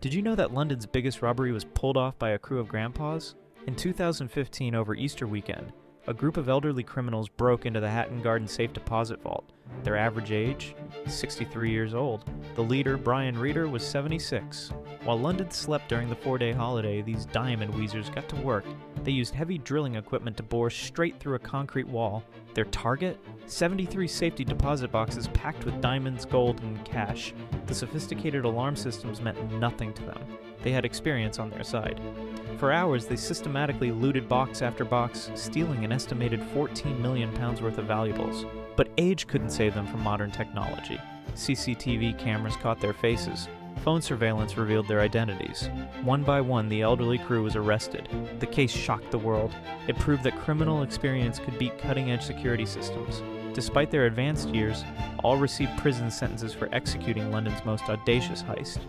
Did you know that London's biggest robbery was pulled off by a crew of grandpas? In 2015, over Easter weekend, a group of elderly criminals broke into the Hatton Garden Safe Deposit Vault. Their average age? 63 years old. The leader, Brian Reeder, was 76. While London slept during the 4-day holiday, these diamond weasers got to work. They used heavy drilling equipment to bore straight through a concrete wall. Their target? 73 safety deposit boxes packed with diamonds, gold, and cash. The sophisticated alarm systems meant nothing to them. They had experience on their side. For hours, they systematically looted box after box, stealing an estimated £14 million worth of valuables. But age couldn't save them from modern technology. CCTV cameras caught their faces. Phone surveillance revealed their identities. One by one, the elderly crew was arrested. The case shocked the world. It proved that criminal experience could beat cutting-edge security systems. Despite their advanced years, all received prison sentences for executing London's most audacious heist.